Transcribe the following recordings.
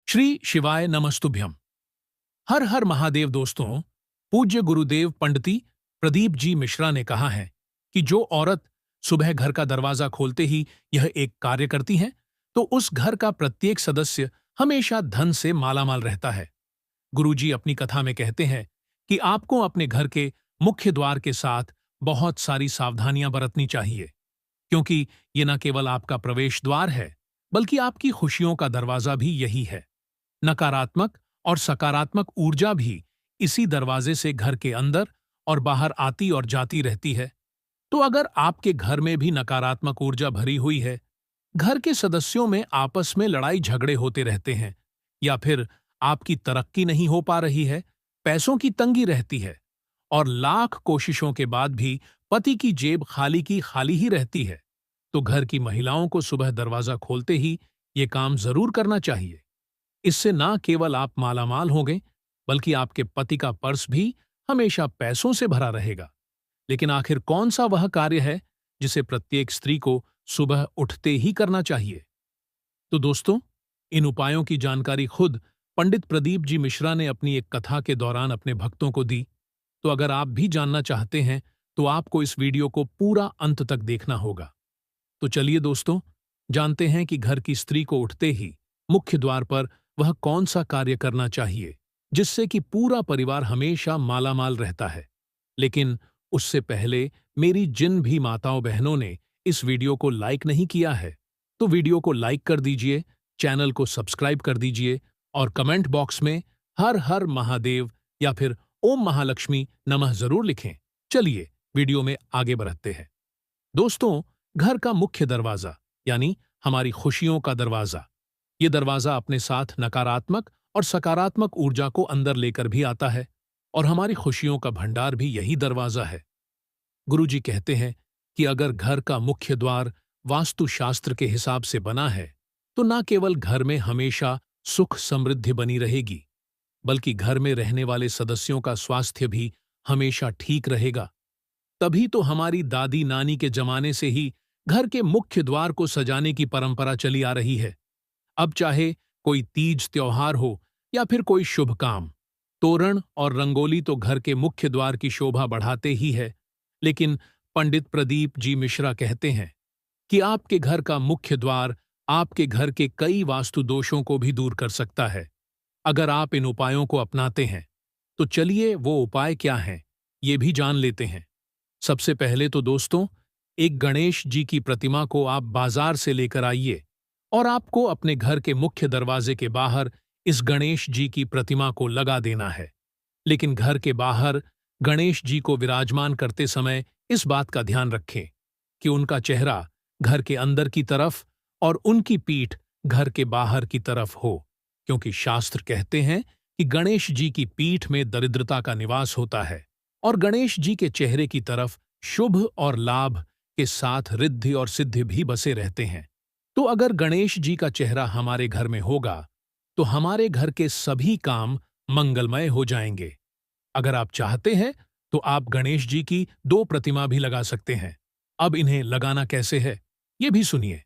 श्री शिवाय नमस्तुभ्यम। हर हर महादेव दोस्तों। पूज्य गुरुदेव पंडिती प्रदीप जी मिश्रा ने कहा है कि जो औरत सुबह घर का दरवाजा खोलते ही यह एक कार्य करती है तो उस घर का प्रत्येक सदस्य हमेशा धन से मालामाल रहता है। गुरुजी अपनी कथा में कहते हैं कि आपको अपने घर के मुख्य द्वार के साथ बहुत सारी सावधानियां बरतनी चाहिए, क्योंकि ये न केवल आपका प्रवेश द्वार है बल्कि आपकी खुशियों का दरवाजा भी यही है। नकारात्मक और सकारात्मक ऊर्जा भी इसी दरवाजे से घर के अंदर और बाहर आती और जाती रहती है। तो अगर आपके घर में भी नकारात्मक ऊर्जा भरी हुई है, घर के सदस्यों में आपस में लड़ाई झगड़े होते रहते हैं, या फिर आपकी तरक्की नहीं हो पा रही है, पैसों की तंगी रहती है और लाख कोशिशों के बाद भी पति की जेब खाली की खाली ही रहती है, तो घर की महिलाओं को सुबह दरवाजा खोलते ही ये काम जरूर करना चाहिए। इससे ना केवल आप मालामाल होंगे बल्कि आपके पति का पर्स भी हमेशा पैसों से भरा रहेगा। लेकिन आखिर कौन सा वह कार्य है जिसे प्रत्येक स्त्री को सुबह उठते ही करना चाहिए? तो दोस्तों, इन उपायों की जानकारी खुद पंडित प्रदीप जी मिश्रा ने अपनी एक कथा के दौरान अपने भक्तों को दी। तो अगर आप भी जानना चाहते हैं तो आपको इस वीडियो को पूरा अंत तक देखना होगा। तो चलिए दोस्तों, जानते हैं कि घर की स्त्री को उठते ही मुख्य द्वार पर वह कौन सा कार्य करना चाहिए जिससे कि पूरा परिवार हमेशा मालामाल रहता है। लेकिन उससे पहले मेरी जिन भी माताओं बहनों ने इस वीडियो को लाइक नहीं किया है, तो वीडियो को लाइक कर दीजिए, चैनल को सब्सक्राइब कर दीजिए और कमेंट बॉक्स में हर हर महादेव या फिर ओम महालक्ष्मी नमः जरूर लिखें। चलिए वीडियो में आगे बढ़ते हैं। दोस्तों, घर का मुख्य दरवाजा यानी हमारी खुशियों का दरवाजा, ये दरवाजा अपने साथ नकारात्मक और सकारात्मक ऊर्जा को अंदर लेकर भी आता है और हमारी खुशियों का भंडार भी यही दरवाजा है। गुरुजी कहते हैं कि अगर घर का मुख्य द्वार वास्तुशास्त्र के हिसाब से बना है तो न केवल घर में हमेशा सुख समृद्धि बनी रहेगी बल्कि घर में रहने वाले सदस्यों का स्वास्थ्य भी हमेशा ठीक रहेगा। तभी तो हमारी दादी नानी के जमाने से ही घर के मुख्य द्वार को सजाने की परंपरा चली आ रही है। अब चाहे कोई तीज त्योहार हो या फिर कोई शुभ काम, तोरण और रंगोली तो घर के मुख्य द्वार की शोभा बढ़ाते ही है। लेकिन पंडित प्रदीप जी मिश्रा कहते हैं कि आपके घर का मुख्य द्वार आपके घर के कई वास्तु दोषों को भी दूर कर सकता है अगर आप इन उपायों को अपनाते हैं। तो चलिए वो उपाय क्या हैं, ये भी जान लेते हैं। सबसे पहले तो दोस्तों, एक गणेश जी की प्रतिमा को आप बाजार से लेकर आइए और आपको अपने घर के मुख्य दरवाजे के बाहर इस गणेश जी की प्रतिमा को लगा देना है। लेकिन घर के बाहर गणेश जी को विराजमान करते समय इस बात का ध्यान रखें कि उनका चेहरा घर के अंदर की तरफ और उनकी पीठ घर के बाहर की तरफ हो, क्योंकि शास्त्र कहते हैं कि गणेश जी की पीठ में दरिद्रता का निवास होता है और गणेश जी के चेहरे की तरफ शुभ और लाभ के साथ रिद्धि और सिद्धि भी बसे रहते हैं। तो अगर गणेश जी का चेहरा हमारे घर में होगा तो हमारे घर के सभी काम मंगलमय हो जाएंगे। अगर आप चाहते हैं तो आप गणेश जी की 2 प्रतिमा भी लगा सकते हैं। अब इन्हें लगाना कैसे है, ये भी सुनिए।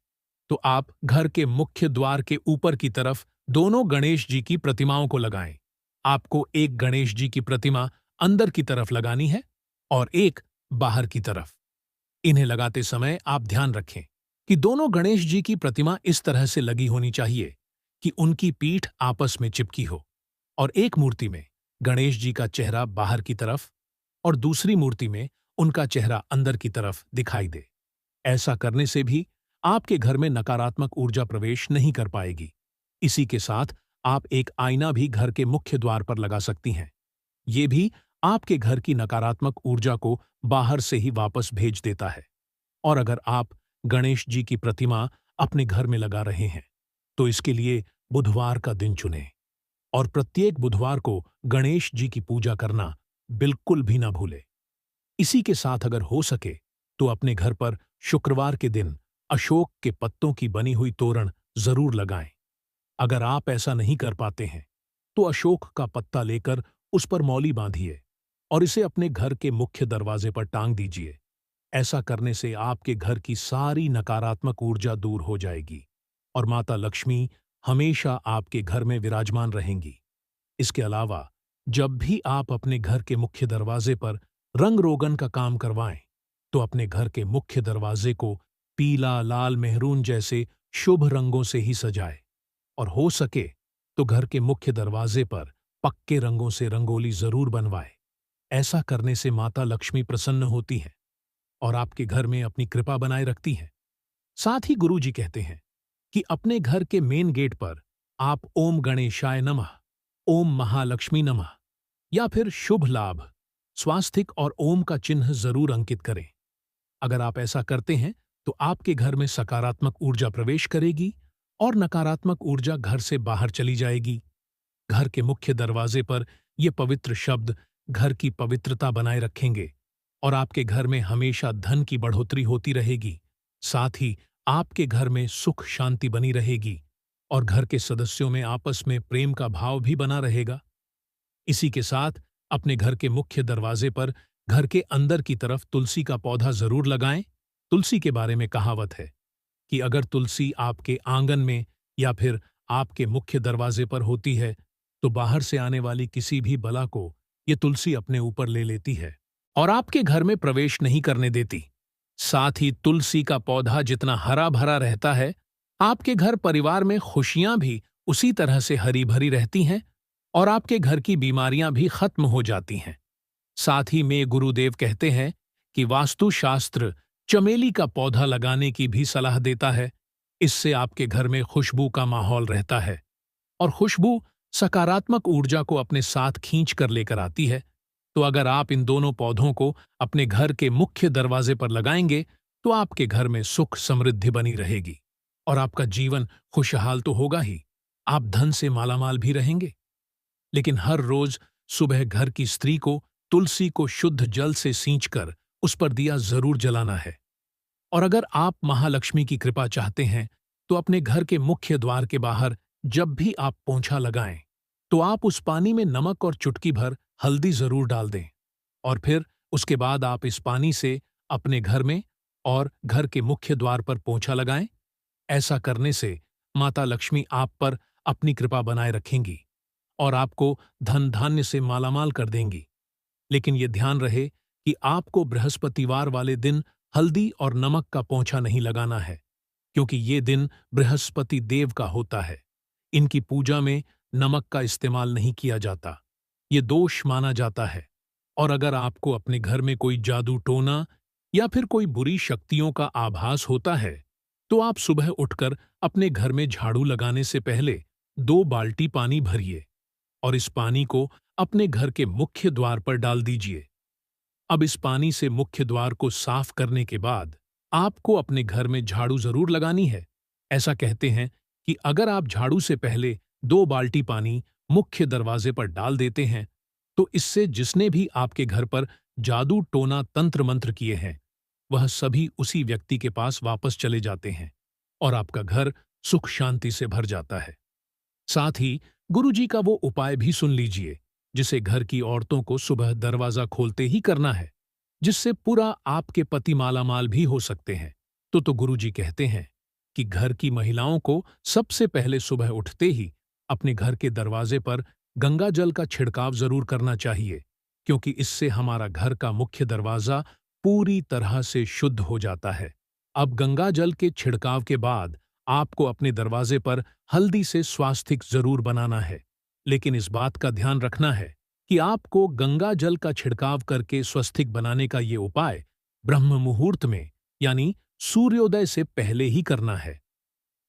तो आप घर के मुख्य द्वार के ऊपर की तरफ दोनों गणेश जी की प्रतिमाओं को लगाएं। आपको एक गणेश जी की प्रतिमा अंदर की तरफ लगानी है और एक बाहर की तरफ। इन्हें लगाते समय आप ध्यान रखें कि दोनों गणेश जी की प्रतिमा इस तरह से लगी होनी चाहिए कि उनकी पीठ आपस में चिपकी हो और एक मूर्ति में गणेश जी का चेहरा बाहर की तरफ और दूसरी मूर्ति में उनका चेहरा अंदर की तरफ दिखाई दे। ऐसा करने से भी आपके घर में नकारात्मक ऊर्जा प्रवेश नहीं कर पाएगी। इसी के साथ आप एक आईना भी घर के मुख्य द्वार पर लगा सकती हैं। ये भी आपके घर की नकारात्मक ऊर्जा को बाहर से ही वापस भेज देता है। और अगर आप गणेश जी की प्रतिमा अपने घर में लगा रहे हैं तो इसके लिए बुधवार का दिन चुनें और प्रत्येक बुधवार को गणेश जी की पूजा करना बिल्कुल भी ना भूलें। इसी के साथ अगर हो सके तो अपने घर पर शुक्रवार के दिन अशोक के पत्तों की बनी हुई तोरण जरूर लगाएं। अगर आप ऐसा नहीं कर पाते हैं तो अशोक का पत्ता लेकर उस पर मौली बांधिए और इसे अपने घर के मुख्य दरवाजे पर टांग दीजिए। ऐसा करने से आपके घर की सारी नकारात्मक ऊर्जा दूर हो जाएगी और माता लक्ष्मी हमेशा आपके घर में विराजमान रहेंगी। इसके अलावा जब भी आप अपने घर के मुख्य दरवाजे पर रंग रोगन का काम करवाएं, तो अपने घर के मुख्य दरवाजे को पीला, लाल, मेहरून जैसे शुभ रंगों से ही सजाएं। और हो सके तो घर के मुख्य दरवाजे पर पक्के रंगों से रंगोली जरूर बनवाएं। ऐसा करने से माता लक्ष्मी प्रसन्न होती हैं और आपके घर में अपनी कृपा बनाए रखती हैं। साथ ही गुरु जी कहते हैं कि अपने घर के मेन गेट पर आप ओम गणेशाय नमः, ओम महालक्ष्मी नमः या फिर शुभ लाभ, स्वास्तिक और ओम का चिन्ह जरूर अंकित करें। अगर आप ऐसा करते हैं तो आपके घर में सकारात्मक ऊर्जा प्रवेश करेगी और नकारात्मक ऊर्जा घर से बाहर चली जाएगी। घर के मुख्य दरवाजे पर ये पवित्र शब्द घर की पवित्रता बनाए रखेंगे और आपके घर में हमेशा धन की बढ़ोतरी होती रहेगी। साथ ही आपके घर में सुख शांति बनी रहेगी और घर के सदस्यों में आपस में प्रेम का भाव भी बना रहेगा। इसी के साथ अपने घर के मुख्य दरवाजे पर घर के अंदर की तरफ तुलसी का पौधा जरूर लगाएं। तुलसी के बारे में कहावत है कि अगर तुलसी आपके आंगन में या फिर आपके मुख्य दरवाजे पर होती है तो बाहर से आने वाली किसी भी बला को ये तुलसी अपने ऊपर ले लेती है और आपके घर में प्रवेश नहीं करने देती। साथ ही तुलसी का पौधा जितना हरा भरा रहता है, आपके घर परिवार में खुशियां भी उसी तरह से हरी भरी रहती हैं और आपके घर की बीमारियां भी खत्म हो जाती हैं। साथ ही में गुरुदेव कहते हैं कि वास्तुशास्त्र चमेली का पौधा लगाने की भी सलाह देता है। इससे आपके घर में खुशबू का माहौल रहता है और खुशबू सकारात्मक ऊर्जा को अपने साथ खींच कर लेकर आती है। तो अगर आप इन दोनों पौधों को अपने घर के मुख्य दरवाजे पर लगाएंगे तो आपके घर में सुख समृद्धि बनी रहेगी और आपका जीवन खुशहाल तो होगा ही, आप धन से मालामाल भी रहेंगे। लेकिन हर रोज सुबह घर की स्त्री को तुलसी को शुद्ध जल से सींचकर उस पर दिया जरूर जलाना है। और अगर आप महालक्ष्मी की कृपा चाहते हैं तो अपने घर के मुख्य द्वार के बाहर जब भी आप पोंछा लगाएं तो आप उस पानी में नमक और चुटकी भर हल्दी जरूर डाल दें और फिर उसके बाद आप इस पानी से अपने घर में और घर के मुख्य द्वार पर पोंछा लगाएं। ऐसा करने से माता लक्ष्मी आप पर अपनी कृपा बनाए रखेंगी और आपको धन धान्य से मालामाल कर देंगी। लेकिन ये ध्यान रहे कि आपको बृहस्पतिवार वाले दिन हल्दी और नमक का पोंछा नहीं लगाना है, क्योंकि ये दिन बृहस्पति देव का होता है। इनकी पूजा में नमक का इस्तेमाल नहीं किया जाता, ये दोष माना जाता है। और अगर आपको अपने घर में कोई जादू टोना या फिर कोई बुरी शक्तियों का आभास होता है तो आप सुबह उठकर अपने घर में झाड़ू लगाने से पहले 2 बाल्टी पानी भरिए और इस पानी को अपने घर के मुख्य द्वार पर डाल दीजिए। अब इस पानी से मुख्य द्वार को साफ करने के बाद आपको अपने घर में झाड़ू जरूर लगानी है। ऐसा कहते हैं कि अगर आप झाड़ू से पहले 2 बाल्टी पानी मुख्य दरवाजे पर डाल देते हैं तो इससे जिसने भी आपके घर पर जादू टोना तंत्र मंत्र किए हैं वह सभी उसी व्यक्ति के पास वापस चले जाते हैं और आपका घर सुख शांति से भर जाता है। साथ ही गुरुजी का वो उपाय भी सुन लीजिए जिसे घर की औरतों को सुबह दरवाजा खोलते ही करना है, जिससे पूरा आपके पति मालामाल भी हो सकते हैं। तो गुरुजी कहते हैं कि घर की महिलाओं को सबसे पहले सुबह उठते ही अपने घर के दरवाजे पर गंगा जल का छिड़काव जरूर करना चाहिए, क्योंकि इससे हमारा घर का मुख्य दरवाजा पूरी तरह से शुद्ध हो जाता है। अब गंगा जल के छिड़काव के बाद आपको अपने दरवाजे पर हल्दी से स्वास्तिक जरूर बनाना है, लेकिन इस बात का ध्यान रखना है कि आपको गंगा जल का छिड़काव करके स्वस्तिक बनाने का ये उपाय ब्रह्म मुहूर्त में यानी सूर्योदय से पहले ही करना है।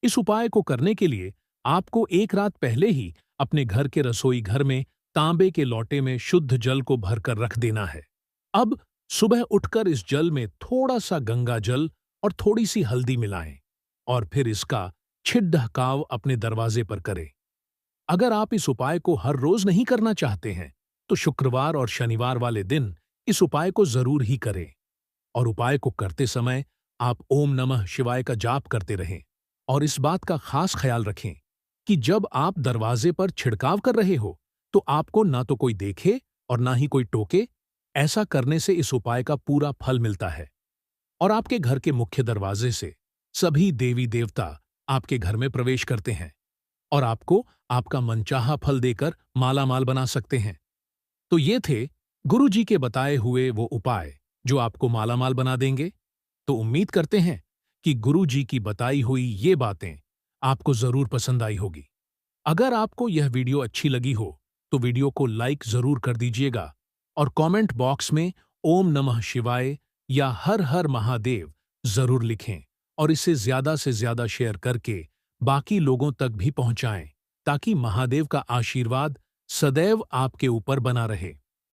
इस उपाय को करने के लिए आपको एक रात पहले ही अपने घर के रसोई घर में तांबे के लोटे में शुद्ध जल को भरकर रख देना है। अब सुबह उठकर इस जल में थोड़ा सा गंगा जल और थोड़ी सी हल्दी मिलाएं और फिर इसका छिड़काव अपने दरवाजे पर करें। अगर आप इस उपाय को हर रोज नहीं करना चाहते हैं तो शुक्रवार और शनिवार वाले दिन इस उपाय को जरूर ही करें और उपाय को करते समय आप ओम नमः शिवाय का जाप करते रहें और इस बात का खास ख्याल रखें कि जब आप दरवाजे पर छिड़काव कर रहे हो तो आपको ना तो कोई देखे और ना ही कोई टोके। ऐसा करने से इस उपाय का पूरा फल मिलता है और आपके घर के मुख्य दरवाजे से सभी देवी देवता आपके घर में प्रवेश करते हैं और आपको आपका मनचाहा फल देकर मालामाल बना सकते हैं। तो ये थे गुरु जी के बताए हुए वो उपाय जो आपको मालामाल बना देंगे। तो उम्मीद करते हैं कि गुरु जी की बताई हुई ये बातें आपको जरूर पसंद आई होगी। अगर आपको यह वीडियो अच्छी लगी हो तो वीडियो को लाइक जरूर कर दीजिएगा और कमेंट बॉक्स में ओम नमः शिवाय या हर हर महादेव जरूर लिखें और इसे ज्यादा से ज्यादा शेयर करके बाकी लोगों तक भी पहुंचाएं ताकि महादेव का आशीर्वाद सदैव आपके ऊपर बना रहे।